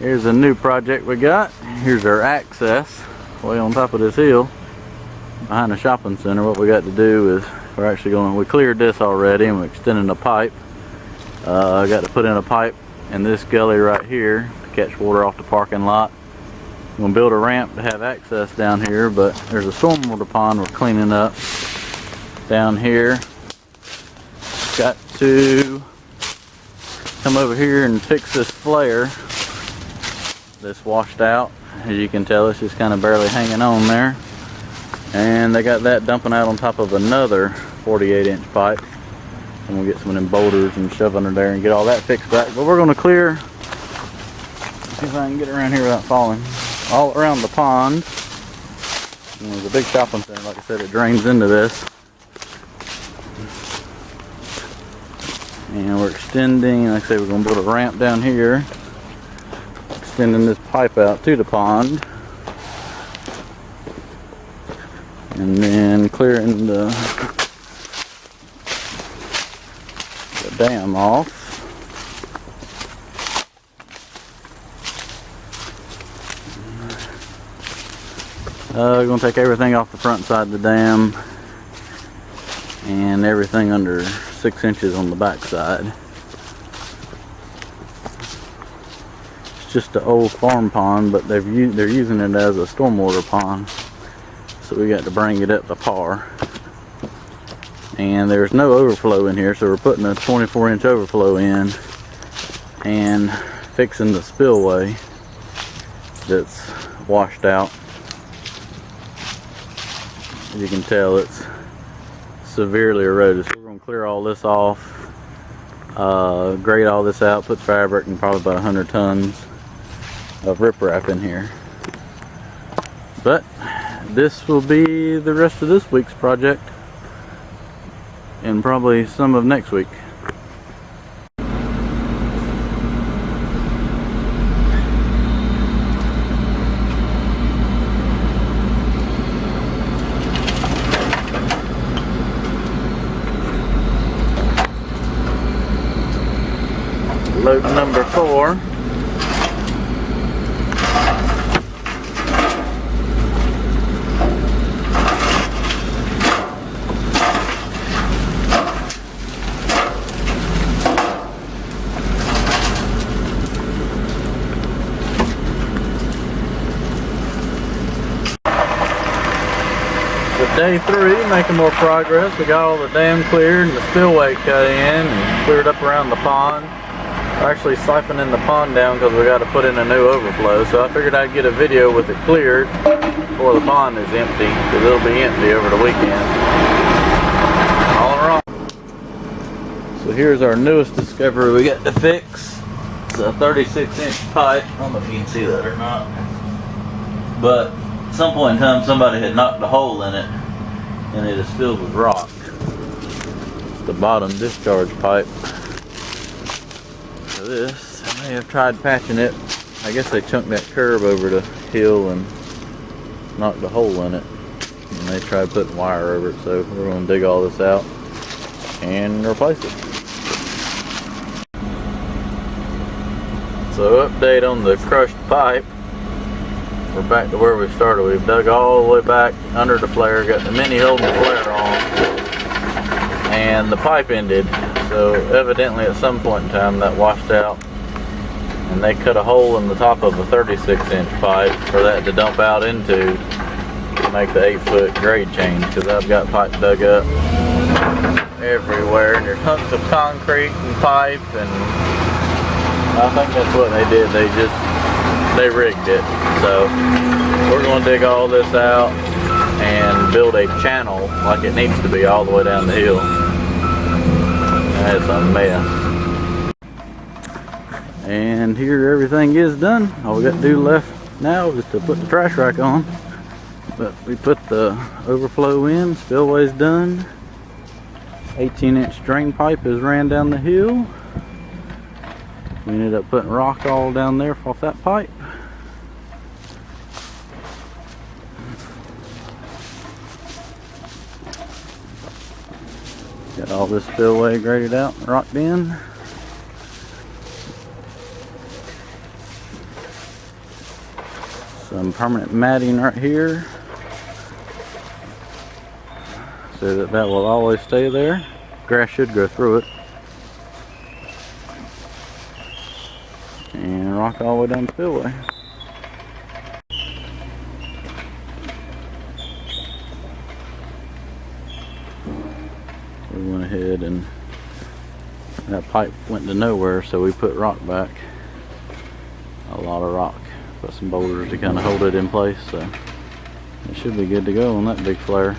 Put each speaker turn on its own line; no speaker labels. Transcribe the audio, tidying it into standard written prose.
Here's a new project we got. Here's our access way on top of this hill behind the shopping center. What we got to do is we cleared this already and we're extending the pipe. I got to put in a pipe in this gully right here to catch water off the parking lot. I'm gonna build a ramp to have access down here, but there's a stormwater pond we're cleaning up down here. Got to come over here and fix this flare that's washed out. As you can tell, it's just kind of barely hanging on there, and they got that dumping out on top of another 48-inch pipe. And we'll get some of them boulders and shove under there and get all that fixed back. But we're going to clear, see if I can get around here without falling, all around the pond. And there's a big shopping center, like I said, it drains into this. And we're extending, like I say, we're going to build a ramp down here, extending this pipe out to the pond, and then clearing the dam off. We're going to take everything off the front side of the dam and everything under 6 inches on the back side. Just an old farm pond, but they're using it as a stormwater pond, so we got to bring it up to par. And there's no overflow in here, so we're putting a 24-inch overflow in and fixing the spillway that's washed out. As you can tell, it's severely eroded, so we're going to clear all this off, grade all this out, put fabric and probably about 100 tons of riprap in here. But this will be the rest of this week's project and probably some of next week. Load number 4. Day 3, making more progress. We got all the dam cleared and the spillway cut in and cleared up around the pond. We're actually siphoning the pond down because we got to put in a new overflow, so I figured I'd get a video with it cleared before the pond is empty, because it'll be empty over the weekend. All around. So here's our newest discovery we got to fix. It's a 36-inch pipe. I don't know if you can see that or not, but at some point in time somebody had knocked a hole in it and it is filled with rock. It's the bottom discharge pipe. So this, I may have tried patching it. I guess they chunked that curb over the hill and knocked a hole in it, and they tried putting wire over it, so we're going to dig all this out and replace it. So update on the crushed pipe. We're back to where we started. We've dug all the way back under the flare, got the mini holding the flare on, and the pipe ended. So evidently at some point in time that washed out, and they cut a hole in the top of a 36-inch pipe for that to dump out into to make the 8-foot grade change, because I've got pipe dug up everywhere, and there's hunks of concrete and pipe, and I think that's what they did. They rigged it. So we're going to dig all this out and build a channel like it needs to be all the way down the hill. That's a mess. And here everything is done. All we got to do left now is to put the trash rack on. But we put the overflow in, spillway's done. 18-inch drain pipe is ran down the hill. We ended up putting rock all down there off that pipe. Got all this spillway graded out and rocked in. some permanent matting right here so that that will always stay there. Grass should grow through it. And rock all the way down the spillway. We went ahead and that pipe went to nowhere, so we put rock back. A lot of rock. Put some boulders to kind of hold it in place, so it should be good to go on that big flare.